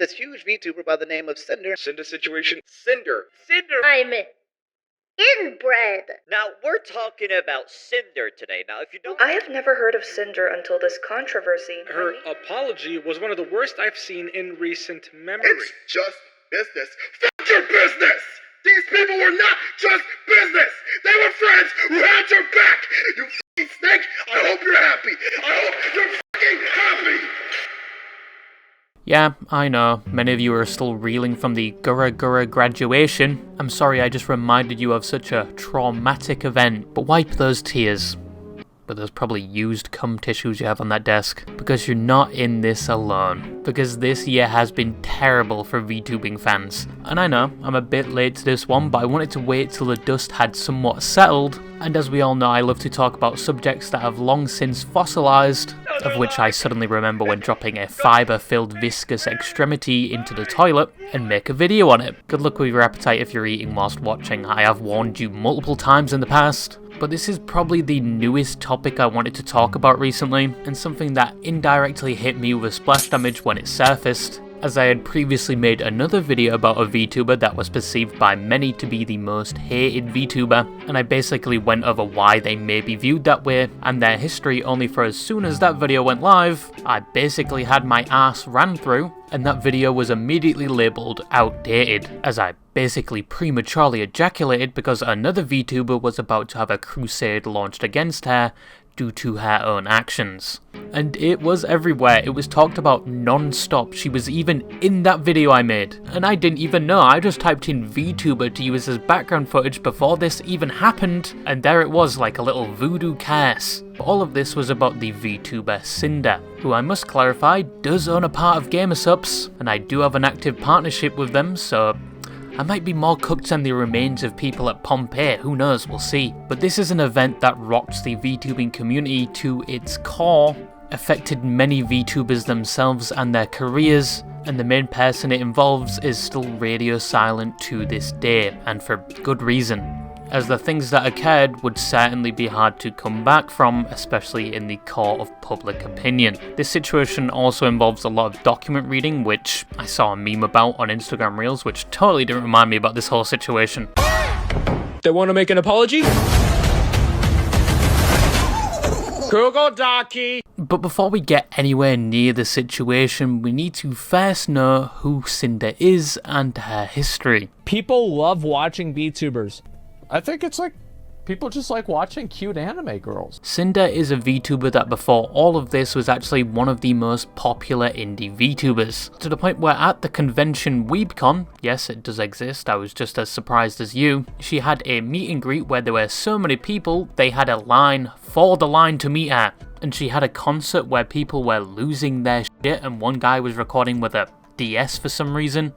this huge VTuber by the name of Sinder Situation. Cinder. I'm inbred. Now, we're talking about Cinder today. Now, if you don't... I have never heard of Cinder until this controversy. Her apology was one of the worst I've seen in recent memory. It's just business. Fuck your business! These people were not just business! They were friends who had your back! You f***ing snake! I hope you're happy! I hope you're f***ing happy! Yeah, I know, many of you are still reeling from the Gura graduation. I'm sorry I just reminded you of such a traumatic event, but wipe those tears. But those probably used cum tissues you have on that desk. Because you're not in this alone. Because this year has been terrible for VTubing fans. And I know, I'm a bit late to this one, but I wanted to wait till the dust had somewhat settled. And as we all know, I love to talk about subjects that have long since fossilized, of which I suddenly remember when dropping a fibre-filled viscous extremity into the toilet and make a video on it. Good luck with your appetite if you're eating whilst watching. I have warned you multiple times in the past. But this is probably the newest topic I wanted to talk about recently, and something that indirectly hit me with splash damage when it surfaced, as I had previously made another video about a VTuber that was perceived by many to be the most hated VTuber, and I basically went over why they may be viewed that way, and their history, only for as soon as that video went live, I basically had my ass ran through, and that video was immediately labelled outdated, as I basically prematurely ejaculated because another VTuber was about to have a crusade launched against her due to her own actions. And it was everywhere, it was talked about non-stop. She was even in that video I made. And I didn't even know, I just typed in VTuber to use as background footage before this even happened, and there it was like a little voodoo curse. But all of this was about the VTuber Cinder, who I must clarify does own a part of Gamersups, and I do have an active partnership with them, so I might be more cooked than the remains of people at Pompeii, who knows, we'll see. But this is an event that rocked the VTubing community to its core, affected many VTubers themselves and their careers, and the main person it involves is still radio silent to this day, and for good reason, as the things that occurred would certainly be hard to come back from, especially in the core of public opinion. This situation also involves a lot of document reading, which I saw a meme about on Instagram Reels, which totally didn't remind me about this whole situation. They want to make an apology? Google Docky! But before we get anywhere near the situation, we need to first know who Cinder is and her history. People love watching VTubers. I think it's like, people just like watching cute anime girls. Cinder is a VTuber that before all of this was actually one of the most popular indie VTubers, to the point where at the convention WeebCon, yes it does exist, I was just as surprised as you, she had a meet and greet where there were so many people they had a line for the line to meet her, and she had a concert where people were losing their shit and one guy was recording with a DS for some reason.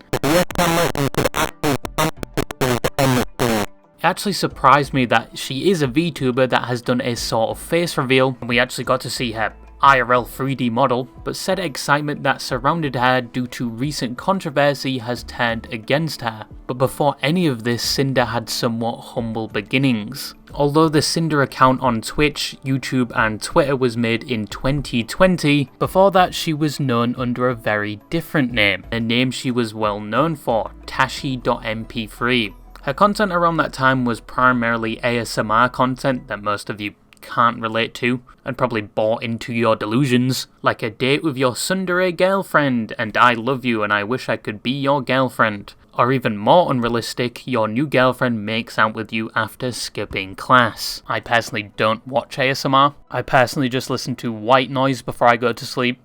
It actually surprised me that she is a VTuber that has done a sort of face reveal, and we actually got to see her IRL 3D model, but said excitement that surrounded her due to recent controversy has turned against her. But before any of this, Cinder had somewhat humble beginnings. Although the Cinder account on Twitch, YouTube and Twitter was made in 2020, before that she was known under a very different name, a name she was well known for, Tashy.mp3. Her content around that time was primarily ASMR content that most of you can't relate to, and probably bought into your delusions, like a date with your tsundere girlfriend, and I love you and I wish I could be your girlfriend. Or even more unrealistic, your new girlfriend makes out with you after skipping class. I personally don't watch ASMR, I personally just listen to white noise before I go to sleep.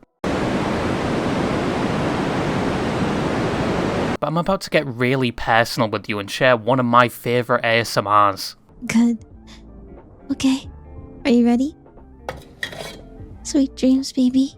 But I'm about to get really personal with you and share one of my favourite ASMRs. Good. Okay. Are you ready? Sweet dreams, baby.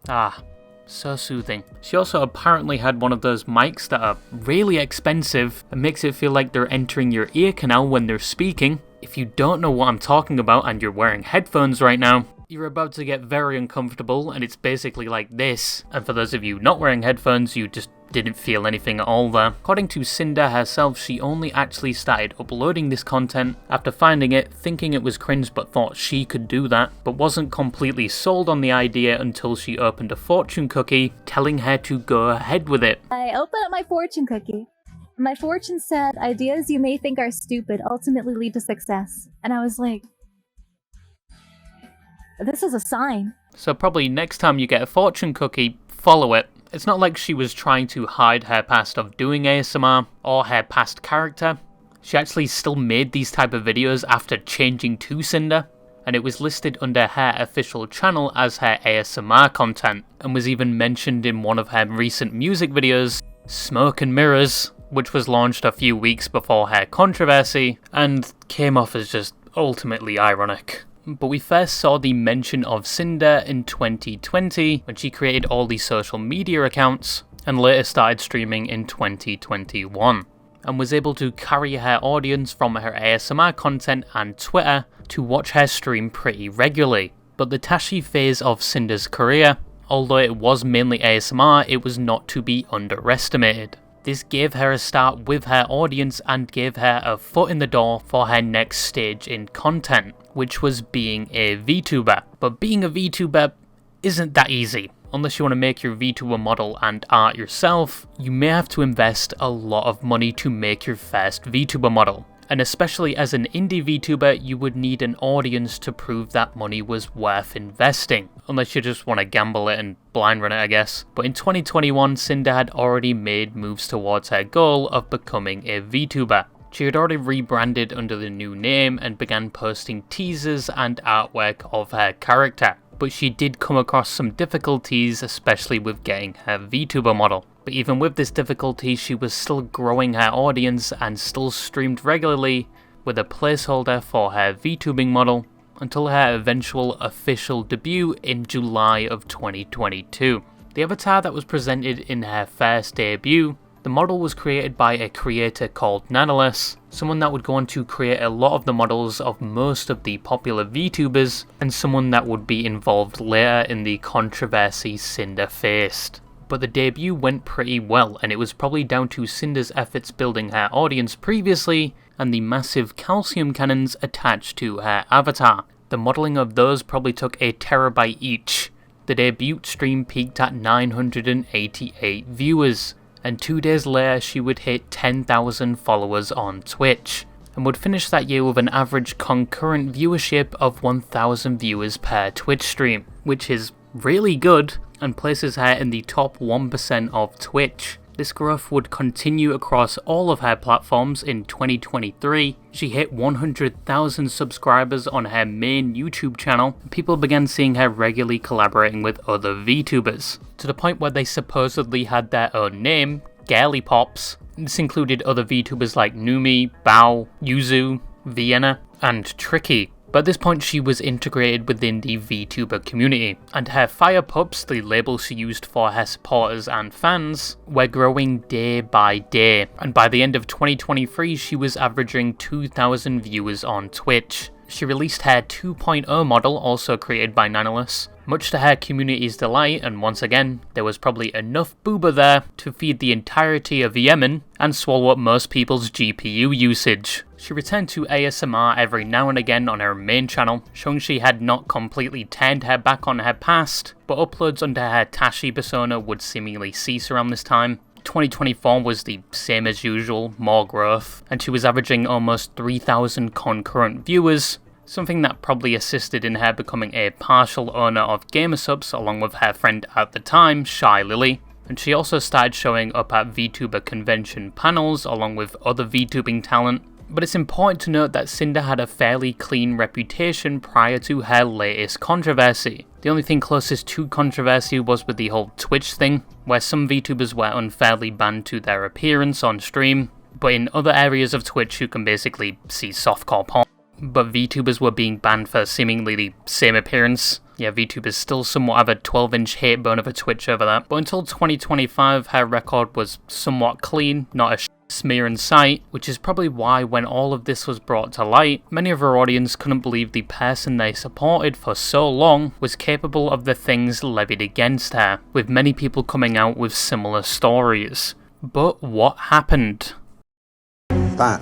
Ah, so soothing. She also apparently had one of those mics that are really expensive and makes it feel like they're entering your ear canal when they're speaking. If you don't know what I'm talking about and you're wearing headphones right now, you're about to get very uncomfortable, and it's basically like this. And for those of you not wearing headphones, you just didn't feel anything at all there. According to Sinder herself, she only actually started uploading this content after finding it, thinking it was cringe but thought she could do that, but wasn't completely sold on the idea until she opened a fortune cookie telling her to go ahead with it. I opened up my fortune cookie. My fortune said, ideas you may think are stupid ultimately lead to success. And I was like, this is a sign. So probably next time you get a fortune cookie, follow it. It's not like she was trying to hide her past of doing ASMR or her past character. She actually still made these type of videos after changing to Sinder, and it was listed under her official channel as her ASMR content, and was even mentioned in one of her recent music videos, Smoke and Mirrors, which was launched a few weeks before her controversy, and came off as just ultimately ironic. But we first saw the mention of Sinder in 2020 when she created all these social media accounts and later started streaming in 2021 and was able to carry her audience from her ASMR content and Twitter to watch her stream pretty regularly. But the Tashy phase of Sinder's career, although it was mainly ASMR, it was not to be underestimated. This gave her a start with her audience and gave her a foot in the door for her next stage in content, which was being a VTuber. But being a VTuber isn't that easy. Unless you want to make your VTuber model and art yourself, you may have to invest a lot of money to make your first VTuber model. And especially as an indie VTuber, you would need an audience to prove that money was worth investing. Unless you just want to gamble it and blind run it, I guess. But in 2021, Sinder had already made moves towards her goal of becoming a VTuber. She had already rebranded under the new name and began posting teasers and artwork of her character. But she did come across some difficulties, especially with getting her VTuber model. But even with this difficulty, she was still growing her audience and still streamed regularly with a placeholder for her VTubing model until her eventual official debut in July of 2022. The avatar that was presented in her first debut, the model was created by a creator called Nanoless, someone that would go on to create a lot of the models of most of the popular VTubers, and someone that would be involved later in the controversy Sinder faced. But the debut went pretty well, and it was probably down to Sinder's efforts building her audience previously, and the massive calcium cannons attached to her avatar. The modelling of those probably took a terabyte each. The debut stream peaked at 988 viewers, and 2 days later she would hit 10,000 followers on Twitch, and would finish that year with an average concurrent viewership of 1,000 viewers per Twitch stream, which is really good and places her in the top 1% of Twitch. This growth would continue across all of her platforms in 2023. She hit 100,000 subscribers on her main YouTube channel, and people began seeing her regularly collaborating with other VTubers, to the point where they supposedly had their own name, Girly Pops. This included other VTubers like Numi, Bao, Yuzu, Vienna, and Tricky. But at this point she was integrated within the VTuber community, and her Fire Pups, the label she used for her supporters and fans, were growing day by day, and by the end of 2023 she was averaging 2,000 viewers on Twitch. She released her 2.0 model, also created by Nanoless, much to her community's delight, and once again, there was probably enough booba there to feed the entirety of Yemen and swallow up most people's GPU usage. She returned to ASMR every now and again on her main channel, showing she had not completely turned her back on her past, but uploads under her Tashy persona would seemingly cease around this time. 2024 was the same as usual, more growth, and she was averaging almost 3,000 concurrent viewers, something that probably assisted in her becoming a partial owner of Gamersubs along with her friend at the time, Shylily. And she also started showing up at VTuber convention panels along with other VTubing talent. But it's important to note that Sinder had a fairly clean reputation prior to her latest controversy. The only thing closest to controversy was with the whole Twitch thing, where some VTubers were unfairly banned to their appearance on stream, but in other areas of Twitch you can basically see softcore porn. But VTubers were being banned for seemingly the same appearance. Yeah, VTubers still somewhat have a 12-inch hate bone of a Twitch over that. But until 2025, her record was somewhat clean, not a smear and sight, which is probably why when all of this was brought to light, many of her audience couldn't believe the person they supported for so long was capable of the things levied against her, with many people coming out with similar stories. But what happened? That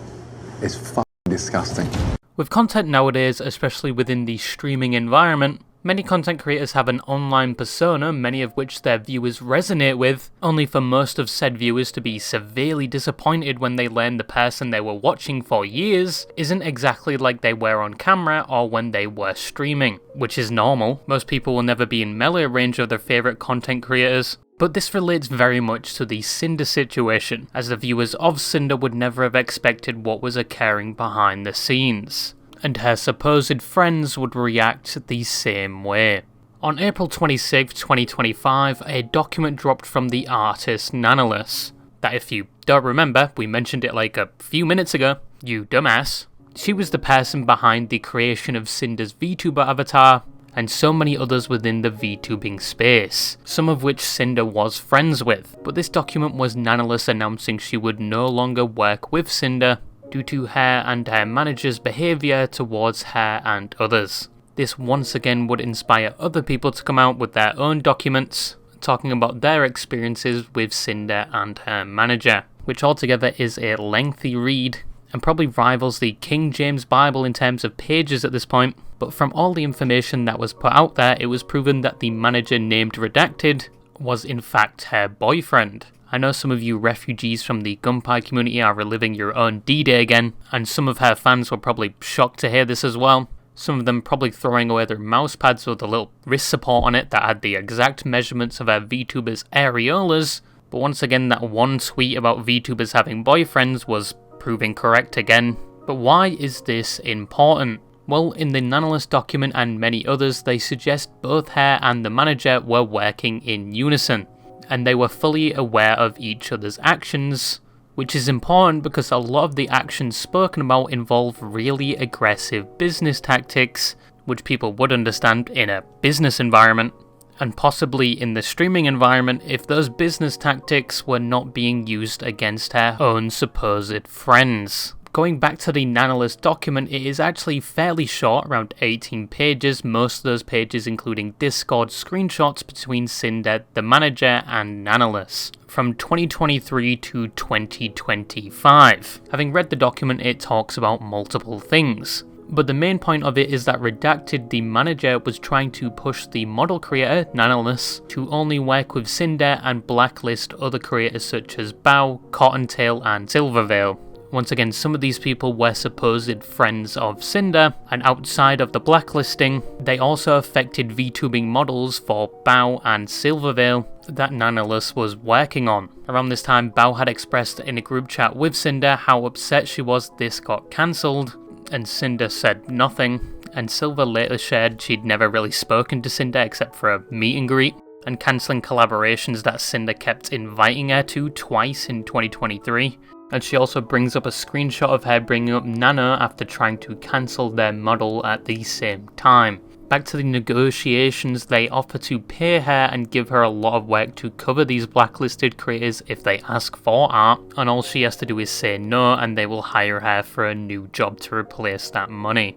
is fucking disgusting. With content nowadays, especially within the streaming environment, many content creators have an online persona, many of which their viewers resonate with, only for most of said viewers to be severely disappointed when they learn the person they were watching for years isn't exactly like they were on camera or when they were streaming, which is normal. Most people will never be in melee range of their favourite content creators. But this relates very much to the Sinder situation, as the viewers of Sinder would never have expected what was occurring behind the scenes, and her supposed friends would react the same way. On April 26, 2025, a document dropped from the artist Nanolus, that if you don't remember, we mentioned it like a few minutes ago, you dumbass. She was the person behind the creation of Sinder's VTuber avatar, and so many others within the VTubing space, some of which Sinder was friends with. But this document was Nanolus announcing she would no longer work with Sinder due to her and her manager's behaviour towards her and others. This once again would inspire other people to come out with their own documents, talking about their experiences with Sinder and her manager, which altogether is a lengthy read, and probably rivals the King James Bible in terms of pages at this point. But from all the information that was put out there, it was proven that the manager named Redacted was in fact her boyfriend. I know some of you refugees from the Gunpei community are reliving your own D-Day again, and some of her fans were probably shocked to hear this as well. Some of them probably throwing away their mouse pads with a little wrist support on it that had the exact measurements of her VTuber's areolas. But once again, that one tweet about VTubers having boyfriends was proving correct again. But why is this important? Well, in the Nanolus document and many others, they suggest both her and the manager were working in unison, and they were fully aware of each other's actions, which is important because a lot of the actions spoken about involve really aggressive business tactics, which people would understand in a business environment, and possibly in the streaming environment if those business tactics were not being used against her own supposed friends. Going back to the Nanolus document, it is actually fairly short, around 18 pages, most of those pages including Discord screenshots between Sinder, the manager, and Nanolus, from 2023 to 2025. Having read the document, it talks about multiple things. But the main point of it is that Redacted, the manager, was trying to push the model creator, Nanolus, to only work with Sinder and blacklist other creators such as Bow, Cottontail, and Silvervale. Once again, some of these people were supposed friends of Sinder, and outside of the blacklisting, they also affected VTubing models for Bow and Silvervale that Nanolus was working on. Around this time, Bow had expressed in a group chat with Sinder how upset she was this got cancelled, and Sinder said nothing, and Silver later shared she'd never really spoken to Sinder except for a meet and greet, and cancelling collaborations that Sinder kept inviting her to twice in 2023. And she also brings up a screenshot of her bringing up Nano after trying to cancel their model at the same time. Back to the negotiations, they offer to pay her and give her a lot of work to cover these blacklisted creators if they ask for art, and all she has to do is say no and they will hire her for a new job to replace that money.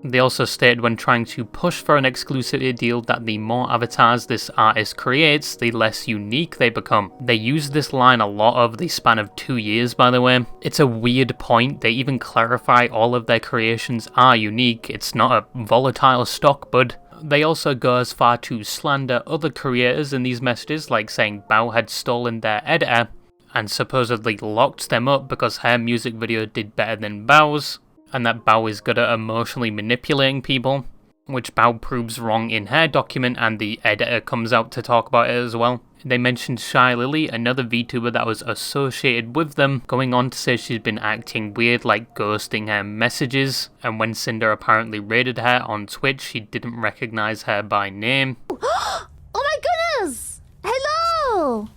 They also stated when trying to push for an exclusivity deal that the more avatars this artist creates, the less unique they become. They use this line a lot over the span of 2 years, by the way. It's a weird point. They even clarify all of their creations are unique. It's not a volatile stock, bud. They also go as far to slander other creators in these messages, like saying Bow had stolen their editor and supposedly locked them up because her music video did better than Bow's, and that Bow is good at emotionally manipulating people, which Bow proves wrong in her document, and the editor comes out to talk about it as well. They mentioned Shylily, another VTuber that was associated with them, going on to say she's been acting weird, like ghosting her messages, and when Sinder apparently raided her on Twitch, she didn't recognise her by name. Oh my goodness! Hello!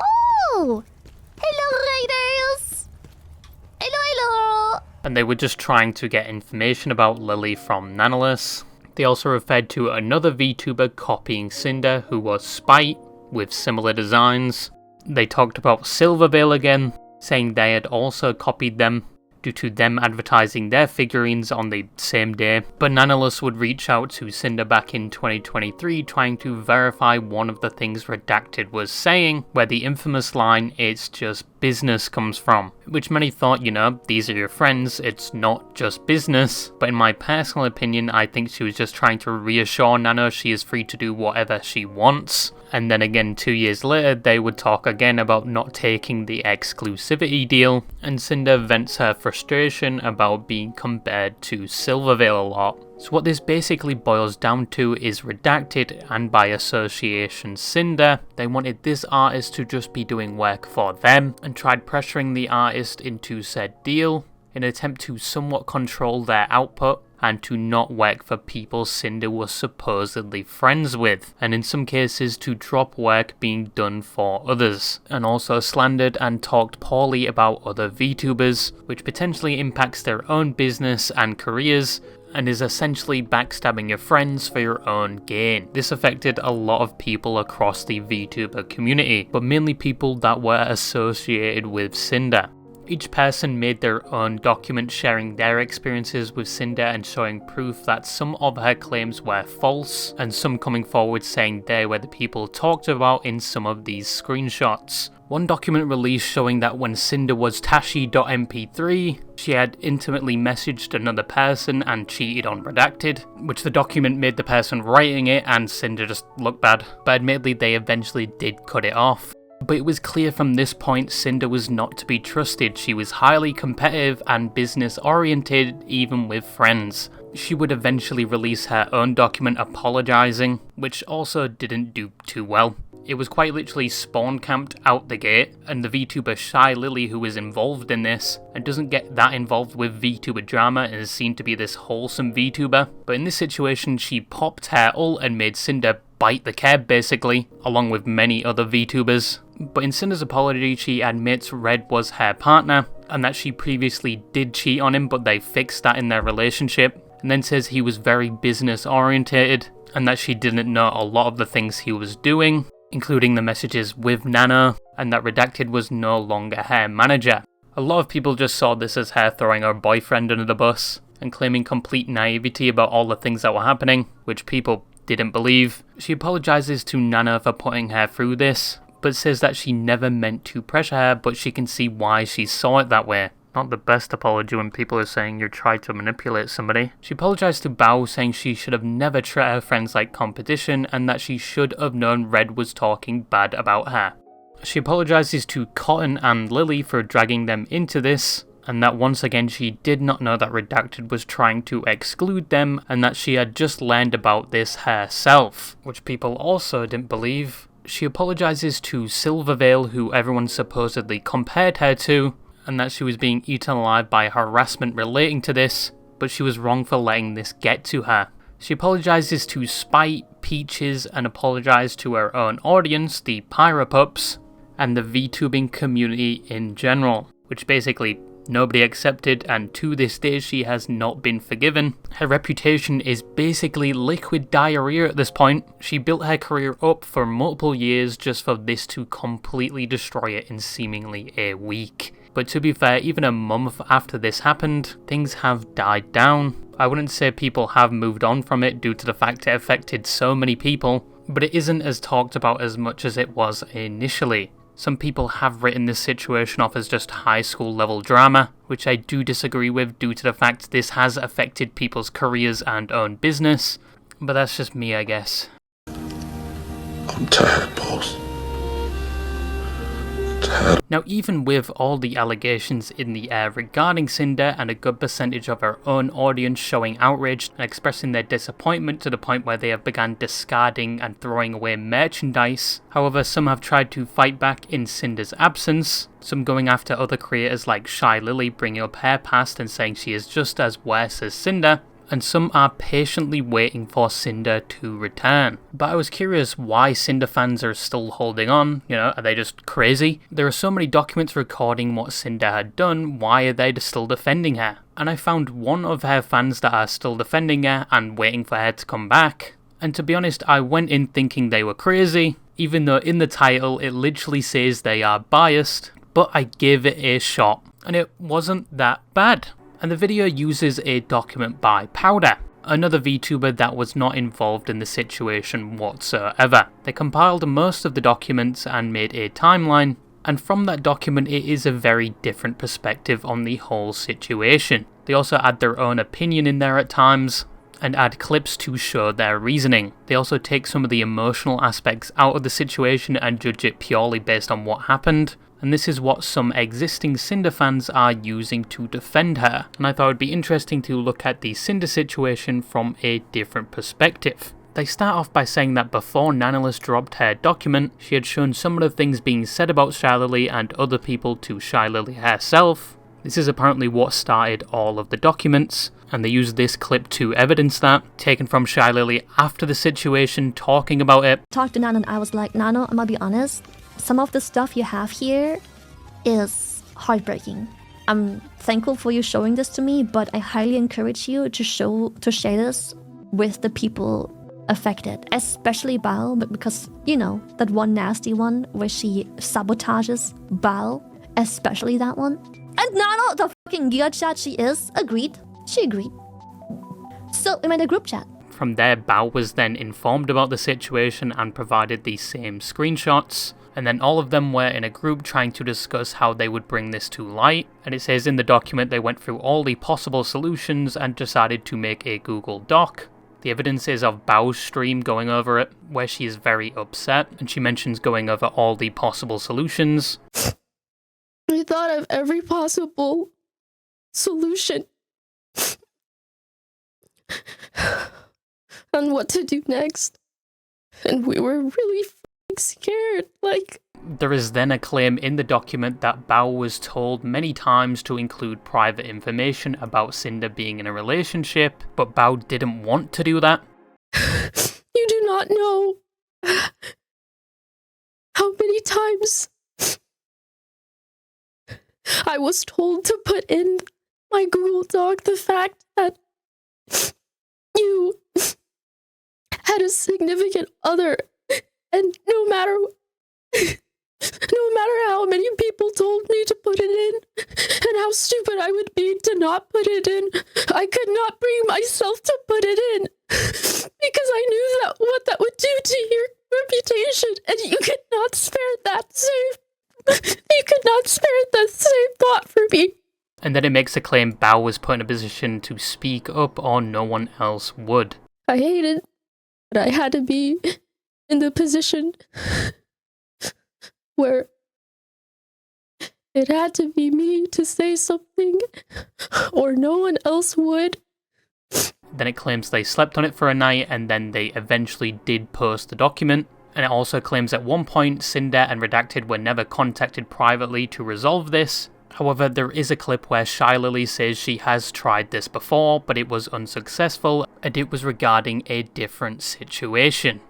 Oh! Hello, Raiders! Hello! And they were just trying to get information about Lily from Nanolus. They also referred to another VTuber copying Sinder, who was Spite, with similar designs. They talked about Silvervale again, saying they had also copied them due to them advertising their figurines on the same day. But Nanolus would reach out to Sinder back in 2023 trying to verify one of the things Redacted was saying, where the infamous line, "It's just business," comes from, which many thought, you know, these are your friends, it's not just business. But in my personal opinion, I think she was just trying to reassure Nano she is free to do whatever she wants. And then again 2 years later, they would talk again about not taking the exclusivity deal, and Sinder vents her frustration about being compared to Silvervale a lot. So what this basically boils down to is Redacted, and by association Sinder, they wanted this artist to just be doing work for them, and tried pressuring the artist into said deal, in an attempt to somewhat control their output, and to not work for people Sinder was supposedly friends with, and in some cases to drop work being done for others, and also slandered and talked poorly about other VTubers, which potentially impacts their own business and careers, and is essentially backstabbing your friends for your own gain. This affected a lot of people across the VTuber community, but mainly people that were associated with Sinder. Each person made their own document sharing their experiences with Sinder and showing proof that some of her claims were false, and some coming forward saying they were the people talked about in some of these screenshots. One document released showing that when Sinder was Tashy.mp3, she had intimately messaged another person and cheated on Redacted, which the document made the person writing it and Sinder just look bad, but admittedly they eventually did cut it off. But it was clear from this point Sinder was not to be trusted. She was highly competitive and business oriented, even with friends. She would eventually release her own document apologising, which also didn't do too well. It was quite literally spawn camped out the gate, and the VTuber Shylily, who is involved in this, and doesn't get that involved with VTuber drama and is seen to be this wholesome VTuber. But in this situation, she popped her ult and made Sinder bite the keb basically, along with many other VTubers. But in Sinder's apology, she admits Red was her partner, and that she previously did cheat on him, but they fixed that in their relationship, and then says he was very business orientated, and that she didn't know a lot of the things he was doing, including the messages with Nano, and that Redacted was no longer her manager. A lot of people just saw this as her throwing her boyfriend under the bus, and claiming complete naivety about all the things that were happening, which people didn't believe. She apologises to Nano for putting her through this, but says that she never meant to pressure her, but she can see why she saw it that way. Not the best apology when people are saying you tried to manipulate somebody. She apologised to Bao, saying she should have never treated her friends like competition, and that she should have known Red was talking bad about her. She apologises to Cotton and Lily for dragging them into this, and that once again she did not know that Redacted was trying to exclude them, and that she had just learned about this herself, which people also didn't believe. She apologises to Silvervale, who everyone supposedly compared her to, and that she was being eaten alive by harassment relating to this, but she was wrong for letting this get to her. She apologises to Spite, Peaches, and apologised to her own audience, the Pyropups, and the VTubing community in general, which basically nobody accepted, and to this day she has not been forgiven. Her reputation is basically liquid diarrhea at this point. She built her career up for multiple years just for this to completely destroy it in seemingly a week. But to be fair, even a month after this happened, things have died down. I wouldn't say people have moved on from it due to the fact it affected so many people, but it isn't as talked about as much as it was initially. Some people have written this situation off as just high school level drama, which I do disagree with due to the fact this has affected people's careers and own business, but that's just me, I guess. I'm tired, boss. Now, even with all the allegations in the air regarding Sinder and a good percentage of her own audience showing outrage and expressing their disappointment to the point where they have begun discarding and throwing away merchandise, however, some have tried to fight back in Sinder's absence, some going after other creators like Shylily, bringing up her past and saying she is just as worse as Sinder, and some are patiently waiting for Sinder to return. But I was curious why Sinder fans are still holding on, you know, are they just crazy? There are so many documents recording what Sinder had done, why are they still defending her? And I found one of her fans that are still defending her and waiting for her to come back. And to be honest, I went in thinking they were crazy, even though in the title it literally says they are biased. but I gave it a shot, and it wasn't that bad. And the video uses a document by Powdur, another VTuber that was not involved in the situation whatsoever. They compiled most of the documents and made a timeline, and from that document it is a very different perspective on the whole situation. They also add their own opinion in there at times, and add clips to show their reasoning. They also take some of the emotional aspects out of the situation and judge it purely based on what happened, and this is what some existing Sinder fans are using to defend her, and I thought it would be interesting to look at the Sinder situation from a different perspective. They start off by saying that before Nanolis dropped her document, she had shown some of the things being said about Shylily and other people to Shylily herself. This is apparently what started all of the documents, and they use this clip to evidence that, taken from Shylily after the situation, talking about it. Talked to Nano and I was like, Nano, I'm gonna be honest, some of the stuff you have here is heartbreaking. I'm thankful for you showing this to me, but I highly encourage you to share this with the people affected, especially Bao, but because, you know, that one nasty one where she sabotages Bao, especially that one. And Nano, the fucking giga chat she is, agreed. She agreed. So we made a group chat. From there, Bao was then informed about the situation and provided the same screenshots, and then all of them were in a group trying to discuss how they would bring this to light, and it says in the document they went through all the possible solutions and decided to make a Google Doc. The evidence is of Bao's stream going over it, where she is very upset, and she mentions going over all the possible solutions. I thought of every possible solution on what to do next, and we were really scared, like... There is then a claim in the document that Bao was told many times to include private information about Sinder being in a relationship, but Bao didn't want to do that. You do not know how many times I was told to put in my Google Doc the fact that you had a significant other, and no matter how many people told me to put it in, and how stupid I would be to not put it in, I could not bring myself to put it in, because I knew that what that would do to your reputation, and you could not spare that same thought for me. And then it makes a claim Bao was put in a position to speak up or no one else would. I hated that I had to be in the position where it had to be me to say something or no one else would. Then it claims they slept on it for a night and then they eventually did post the document. And it also claims at one point Sinder and Redacted were never contacted privately to resolve this. However, there is a clip where Shylily says she has tried this before, but it was unsuccessful, and it was regarding a different situation.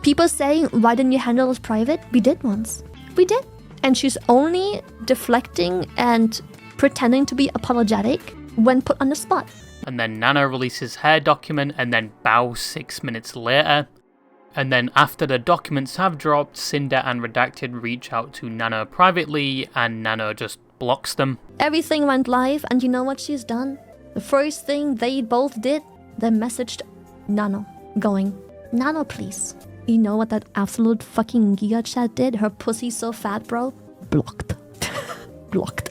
People saying, why didn't you handle this private? We did once. We did. And she's only deflecting and pretending to be apologetic when put on the spot. And then Nano releases her document, and then Bao 6 minutes later. And then after the documents have dropped, Sinder and Redacted reach out to Nano privately, and Nano just blocks them. Everything went live, and you know what she's done? The first thing they both did, they messaged Nano, going, Nano, please. You know what that absolute fucking giga chat did? Her pussy's so fat, bro. Blocked. Blocked.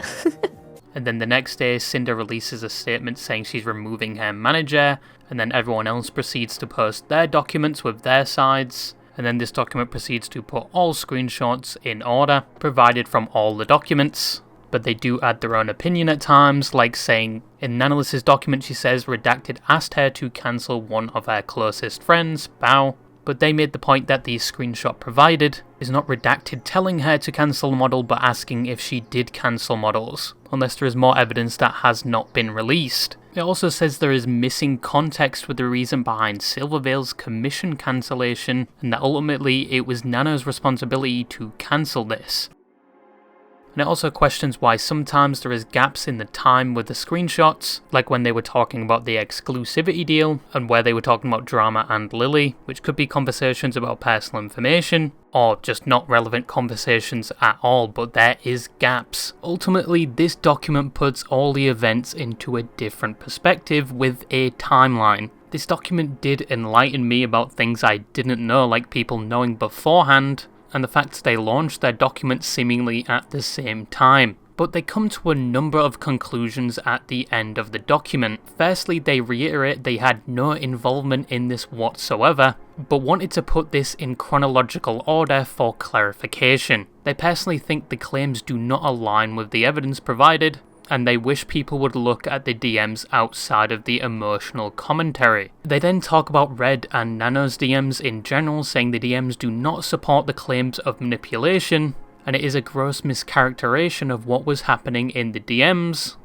And then the next day, Sinder releases a statement saying she's removing her manager, and then everyone else proceeds to post their documents with their sides, and then this document proceeds to put all screenshots in order, provided from all the documents. But they do add their own opinion at times, like saying, in Nanolis's document she says Redacted asked her to cancel one of her closest friends, Bao, but they made the point that the screenshot provided is not Redacted telling her to cancel a model, but asking if she did cancel models, unless there is more evidence that has not been released. It also says there is missing context with the reason behind Silvervale's commission cancellation, and that ultimately it was Nano's responsibility to cancel this. And it also questions why sometimes there is gaps in the time with the screenshots, like when they were talking about the exclusivity deal, and where they were talking about Drama and Lily, which could be conversations about personal information, or just not relevant conversations at all, but there is gaps. Ultimately, this document puts all the events into a different perspective with a timeline. This document did enlighten me about things I didn't know, like people knowing beforehand, and the fact they launched their documents seemingly at the same time. But they come to a number of conclusions at the end of the document. Firstly, they reiterate they had no involvement in this whatsoever, but wanted to put this in chronological order for clarification. They personally think the claims do not align with the evidence provided, and they wish people would look at the DMs outside of the emotional commentary. They then talk about Red and Nano's DMs in general, saying the DMs do not support the claims of manipulation, and it is a gross mischaracterization of what was happening in the DMs,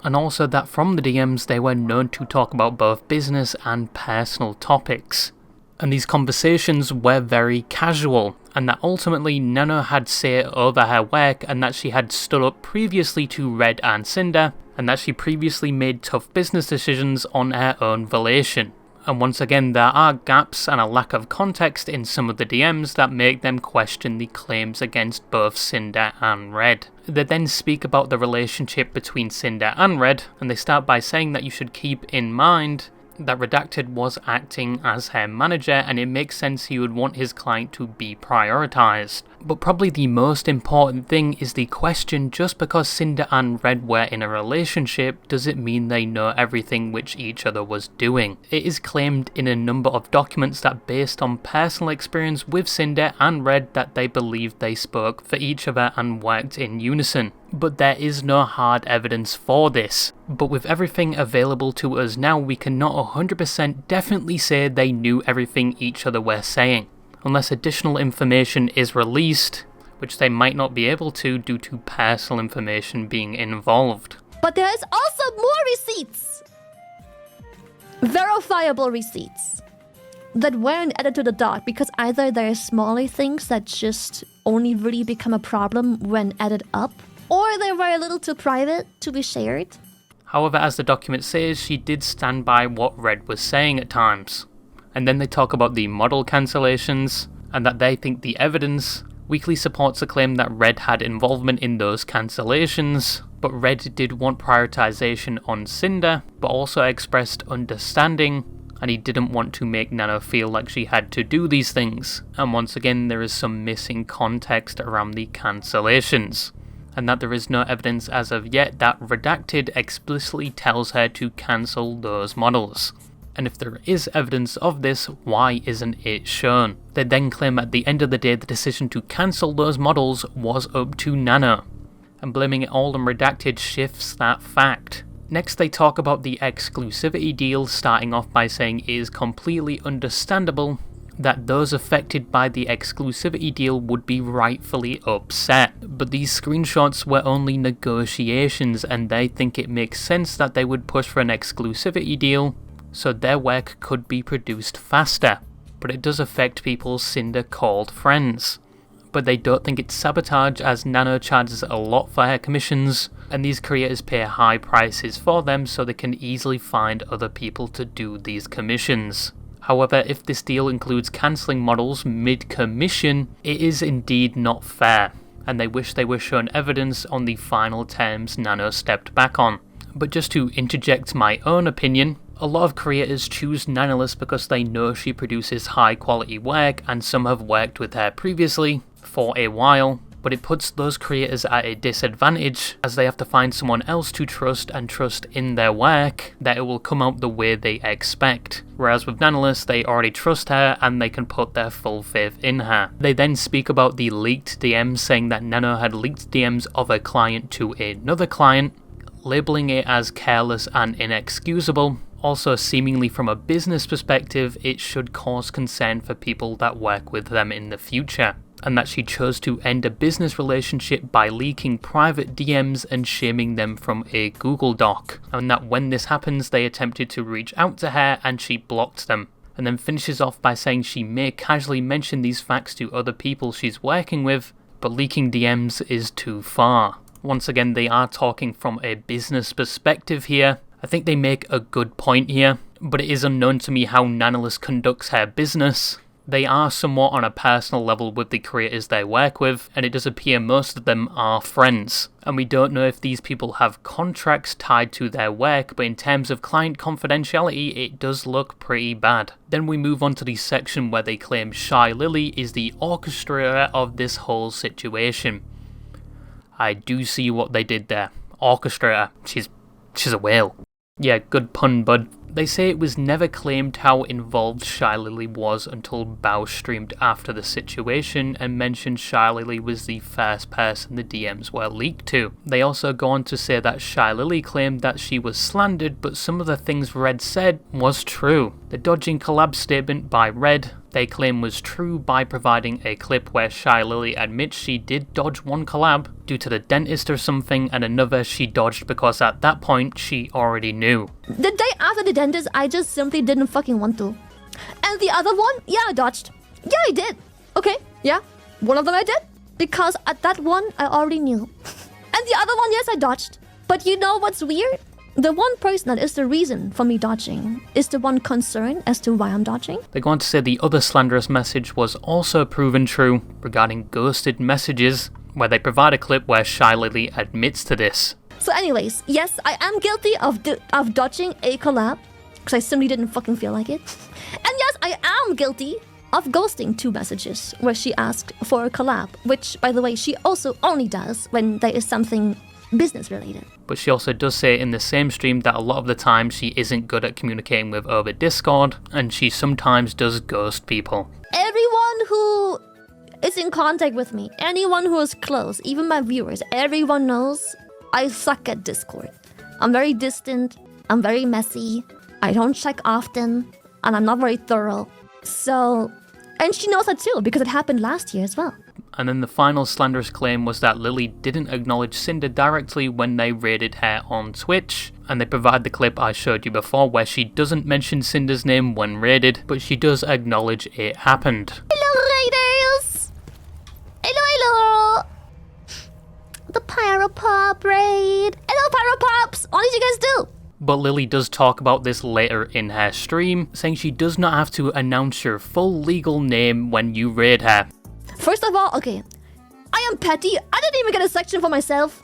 and also that from the DMs they were known to talk about both business and personal topics. And these conversations were very casual, and that ultimately Nano had say over her work, and that she had stood up previously to Red and Sinder, and that she previously made tough business decisions on her own volition. And once again, there are gaps and a lack of context in some of the DMs that make them question the claims against both Sinder and Red. They then speak about the relationship between Sinder and Red, and they start by saying that you should keep in mind that Redacted was acting as her manager, and it makes sense he would want his client to be prioritised. But probably the most important thing is the question, just because Sinder and Red were in a relationship, does it mean they know everything which each other was doing? It is claimed in a number of documents that based on personal experience with Sinder and Red that they believed they spoke for each other and worked in unison. But there is no hard evidence for this. But with everything available to us now, we cannot 100% definitely say they knew everything each other were saying, unless additional information is released, which they might not be able to due to personal information being involved. But there is also more receipts! Verifiable receipts that weren't added to the doc, because either there are smaller things that just only really become a problem when added up, or they were a little too private to be shared. However, as the document says, she did stand by what Red was saying at times. And then they talk about the model cancellations, and that they think the evidence weakly supports the claim that Red had involvement in those cancellations, but Red did want prioritization on Sinder, but also expressed understanding, and he didn't want to make Nano feel like she had to do these things. And once again, there is some missing context around the cancellations, and that there is no evidence as of yet that Redacted explicitly tells her to cancel those models. And if there is evidence of this, why isn't it shown? They then claim at the end of the day the decision to cancel those models was up to Nano, and blaming it all on Redacted shifts that fact. Next they talk about the exclusivity deal, starting off by saying it is completely understandable that those affected by the exclusivity deal would be rightfully upset. But these screenshots were only negotiations, and they think it makes sense that they would push for an exclusivity deal so their work could be produced faster. But it does affect people Sinder called friends. But they don't think it's sabotage, as Nano charges a lot for her commissions, and these creators pay high prices for them so they can easily find other people to do these commissions. However, if this deal includes cancelling models mid-commission, it is indeed not fair, and they wish they were shown evidence on the final terms Nano stepped back on. But just to interject my own opinion, a lot of creators choose Nanolist because they know she produces high quality work, and some have worked with her previously for a while, but it puts those creators at a disadvantage as they have to find someone else to trust and trust in their work that it will come out the way they expect. Whereas with Nanolist, they already trust her and they can put their full faith in her. They then speak about the leaked DMs, saying that Nano had leaked DMs of a client to another client, labeling it as careless and inexcusable. Also, seemingly from a business perspective, it should cause concern for people that work with them in the future, and that she chose to end a business relationship by leaking private DMs and shaming them from a Google Doc, and that when this happens they attempted to reach out to her and she blocked them, and then finishes off by saying she may casually mention these facts to other people she's working with, but leaking DMs is too far. Once again, they are talking from a business perspective here. I think they make a good point here, but it is unknown to me how Nanolist conducts her business. They are somewhat on a personal level with the creators they work with, and it does appear most of them are friends. And we don't know if these people have contracts tied to their work, but in terms of client confidentiality, it does look pretty bad. Then we move on to the section where they claim Shylily is the orchestrator of this whole situation. I do see what they did there. Orchestrator. She's a whale. Yeah, good pun, bud. They say it was never claimed how involved Shylily was until Bao streamed after the situation and mentioned Shylily was the first person the DMs were leaked to. They also go on to say that Shylily claimed that she was slandered, but some of the things Red said was true. The dodging collab statement by Red, they claim was true by providing a clip where Shylily admits she did dodge one collab due to the dentist or something, and another she dodged because at that point she already knew. The day after the dentist, I just simply didn't fucking want to. And the other one, yeah, I dodged. Yeah, I did. Okay, yeah. One of them I did. Because at that one, I already knew. And the other one, yes, I dodged. But you know what's weird? The one person that is the reason for me dodging is the one concerned as to why I'm dodging. They go on to say the other slanderous message was also proven true regarding ghosted messages, where they provide a clip where Shylily admits to this. So anyways, yes, I am guilty of dodging a collab, because I simply didn't fucking feel like it. And yes, I am guilty of ghosting 2 messages where she asked for a collab, which, by the way, she also only does when there is something business related. But she also does say in the same stream that a lot of the time she isn't good at communicating with over Discord, and she sometimes does ghost people. Everyone who is in contact with me, anyone who is close, even my viewers, everyone knows I suck at Discord. I'm very distant, I'm very messy, I don't check often, and I'm not very thorough. So, and she knows that too, because it happened last year as well. And then the final slanderous claim was that Lily didn't acknowledge Sinder directly when they raided her on Twitch, and they provide the clip I showed you before where she doesn't mention Cinder's name when raided, but she does acknowledge it happened. Hello raiders! Hello! The Pyropop raid! Hello Pyropops! What did you guys do? But Lily does talk about this later in her stream, saying she does not have to announce your full legal name when you raid her. First of all, okay, I am petty. I didn't even get a section for myself.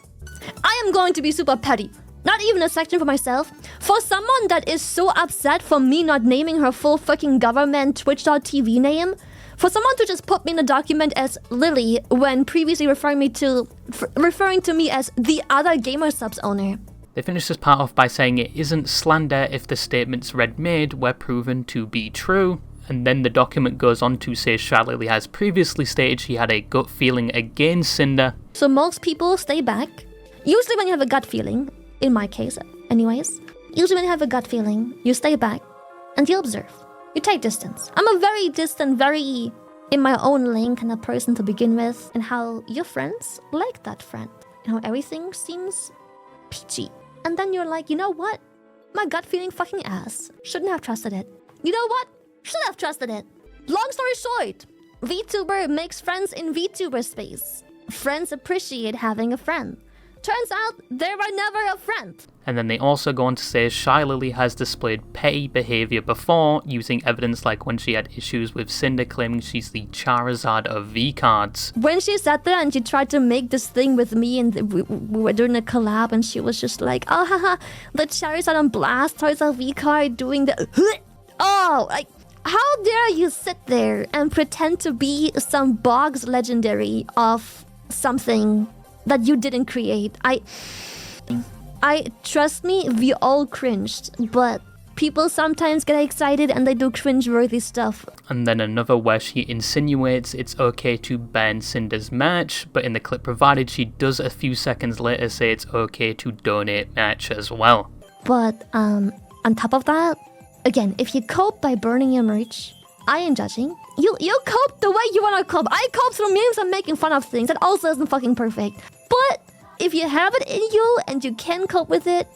I am going to be super petty. Not even a section for myself. For someone that is so upset for me not naming her full fucking government Twitch.tv name, for someone to just put me in a document as Lily when previously referring to me as the other Gamer Subs owner. They finish this part off by saying it isn't slander if the statements Red made were proven to be true. And then the document goes on to say Shylily has previously stated she had a gut feeling against Sinder. So most people stay back. Usually when you have a gut feeling, in my case anyways, usually when you have a gut feeling, you stay back and you observe. You take distance. I'm a very distant, very in my own lane kind of person to begin with, and how your friends like that friend. And how everything seems peachy. And then you're like, you know what? My gut feeling fucking ass. Shouldn't have trusted it. You know what? Should have trusted it. Long story short, VTuber makes friends in VTuber space. Friends appreciate having a friend. Turns out they were never a friend. And then they also go on to say Shylily has displayed petty behaviour before, using evidence like when she had issues with Sinder claiming she's the Charizard of V-cards. When she sat there and she tried to make this thing with me and we were doing a collab and she was just like, oh haha, the Charizard on Blast, Charizard V-card doing the... Oh, like... How dare you sit there and pretend to be some Boggs legendary of something that you didn't create? I trust me, we all cringed, but people sometimes get excited and they do cringe-worthy stuff. And then another where she insinuates it's okay to ban Cinder's merch, but in the clip provided she does a few seconds later say it's okay to donate merch as well. But on top of that, again, if you cope by burning your merch, I ain't judging. You cope the way you wanna cope. I cope through memes and making fun of things. That also isn't fucking perfect. But if you have it in you and you can cope with it,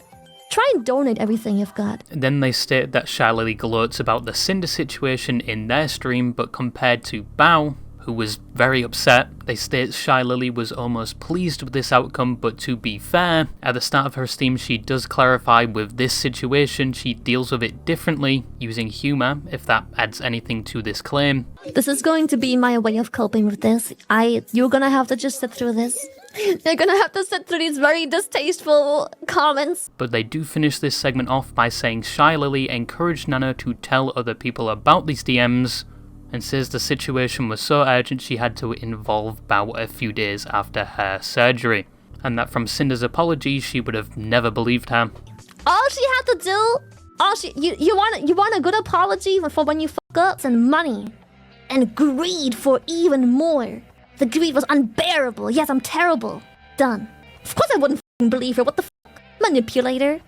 try and donate everything you've got. Then they state that Shylily gloats about the Sinder situation in their stream, but compared to Bao, who was very upset. They state Shylily was almost pleased with this outcome, but to be fair, at the start of her stream she does clarify with this situation she deals with it differently, using humour, if that adds anything to this claim. This is going to be my way of coping with this. You're gonna have to just sit through this. You're gonna have to sit through these very distasteful comments. But they do finish this segment off by saying Shylily encouraged Nana to tell other people about these DMs, and says the situation was so urgent she had to involve Bao a few days after her surgery, and that from Cinder's apology she would have never believed her. All she had to do, you want a good apology for when you fuck up, and money, and greed for even more. The greed was unbearable. Yes, I'm terrible. Done. Of course I wouldn't f***ing believe her. What the f***? Manipulator?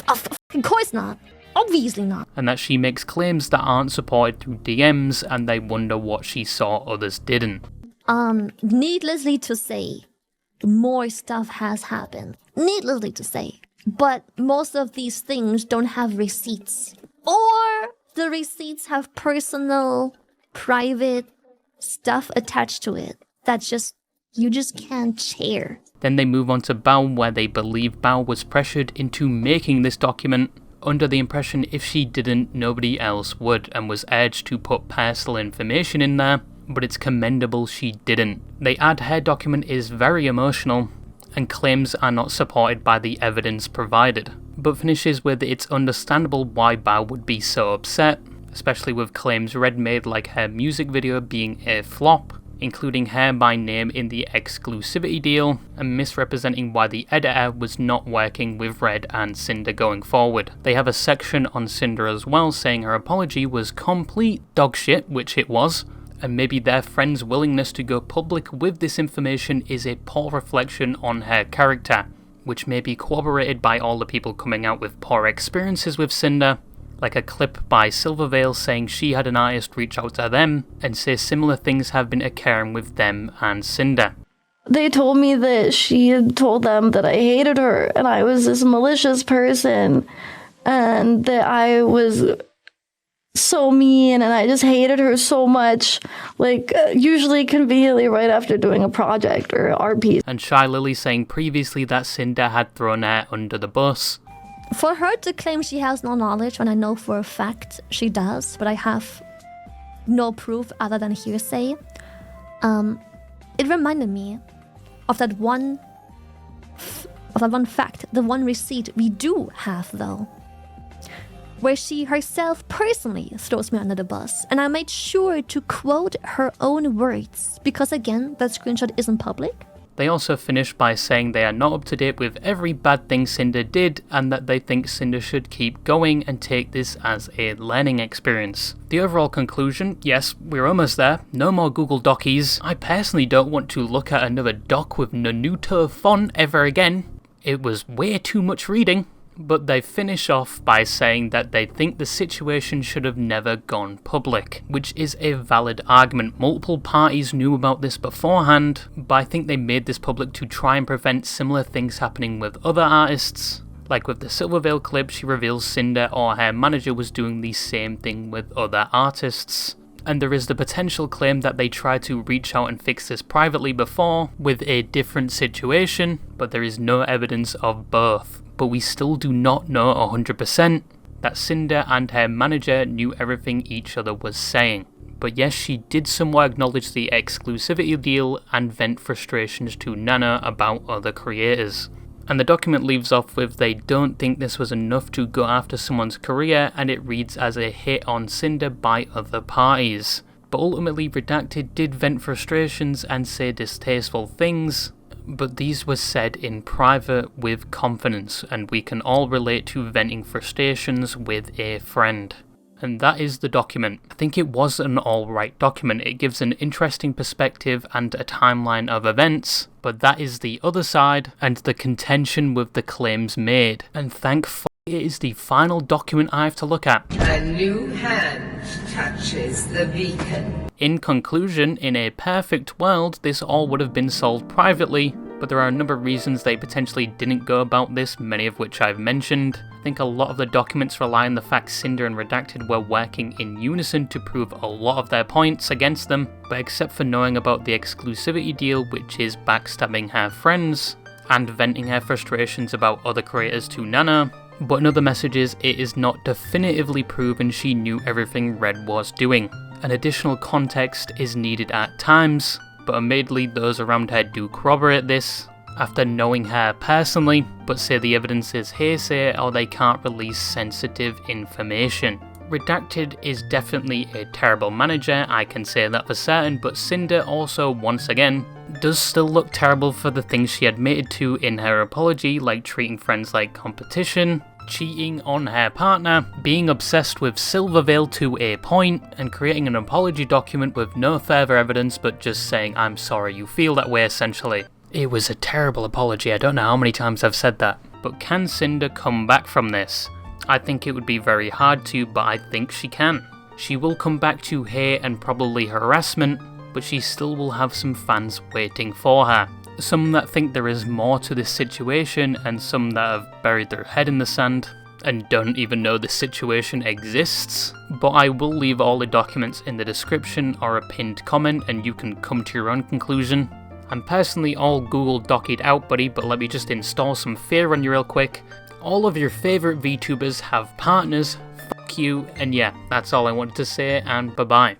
Of course not. Obviously not. And that she makes claims that aren't supported through DMs, and they wonder what she saw others didn't. Needlessly to say, more stuff has happened. Needlessly to say. But most of these things don't have receipts. Or the receipts have personal, private stuff attached to it. That's you just can't share. Then they move on to Bao, where they believe Bao was pressured into making this document, under the impression if she didn't, nobody else would, and was urged to put personal information in there, but it's commendable she didn't. They add her document is very emotional, and claims are not supported by the evidence provided, but finishes with it's understandable why Bao would be so upset, especially with claims Red made like her music video being a flop, including her by name in the exclusivity deal, and misrepresenting why the editor was not working with Red and Cinder going forward. They have a section on Cinder as well saying her apology was complete dogshit, which it was, and maybe their friend's willingness to go public with this information is a poor reflection on her character, which may be corroborated by all the people coming out with poor experiences with Cinder, like a clip by Silvervale saying she had an artist reach out to them and say similar things have been occurring with them and Cinder. They told me that she had told them that I hated her and I was this malicious person and that I was so mean and I just hated her so much, like usually conveniently right after doing a project or an art piece. And Shylily saying previously that Cinder had thrown her under the bus. For her to claim she has no knowledge when I know for a fact she does, but I have no proof other than hearsay, it reminded me of that one fact, the one receipt we do have though, where she herself personally throws me under the bus, and I made sure to quote her own words, because again, that screenshot isn't public. They also finish by saying they are not up to date with every bad thing Cinder did, and that they think Cinder should keep going and take this as a learning experience. The overall conclusion, yes, we're almost there, no more Google Docies. I personally don't want to look at another doc with Naruto font ever again. It was way too much reading. But they finish off by saying that they think the situation should have never gone public, which is a valid argument. Multiple parties knew about this beforehand, but I think they made this public to try and prevent similar things happening with other artists. Like with the Silvervale clip, she reveals Cinder or her manager was doing the same thing with other artists. And there is the potential claim that they tried to reach out and fix this privately before, with a different situation, but there is no evidence of both. But we still do not know 100% that Cinder and her manager knew everything each other was saying. But yes, she did somewhat acknowledge the exclusivity deal and vent frustrations to Nana about other creators. And the document leaves off with they don't think this was enough to go after someone's career, and it reads as a hit on Cinder by other parties. But ultimately Redacted did vent frustrations and say distasteful things, but these were said in private with confidence, and we can all relate to venting frustrations with a friend. And that is the document. I think it was an alright document. It gives an interesting perspective and a timeline of events, but that is the other side and the contention with the claims made. And thank f*** it is the final document I have to look at. A new hand touches the beacon. In conclusion, in a perfect world, this all would have been solved privately, but there are a number of reasons they potentially didn't go about this, many of which I've mentioned. think a lot of the documents rely on the fact Sinder and Redacted were working in unison to prove a lot of their points against them, but except for knowing about the exclusivity deal, which is backstabbing her friends, and venting her frustrations about other creators to Nana, but in other messages it is not definitively proven she knew everything Red was doing. An additional context is needed at times, but admittedly those around her do corroborate this, after knowing her personally, but say the evidence is hearsay or they can't release sensitive information. Redacted is definitely a terrible manager, I can say that for certain, but Sinder also, once again, does still look terrible for the things she admitted to in her apology, like treating friends like competition, cheating on her partner, being obsessed with Silvervale to a point, and creating an apology document with no further evidence but just saying I'm sorry you feel that way essentially. It was a terrible apology, I don't know how many times I've said that. But can Sinder come back from this? I think it would be very hard to, but I think she can. She will come back to hate and probably harassment, but she still will have some fans waiting for her. Some that think there is more to this situation, and some that have buried their head in the sand and don't even know this situation exists. But I will leave all the documents in the description or a pinned comment and you can come to your own conclusion. I'm personally all Google Docked out, buddy, but let me just install some fear on you real quick. All of your favourite VTubers have partners, fuck you, and yeah, that's all I wanted to say, and bye bye.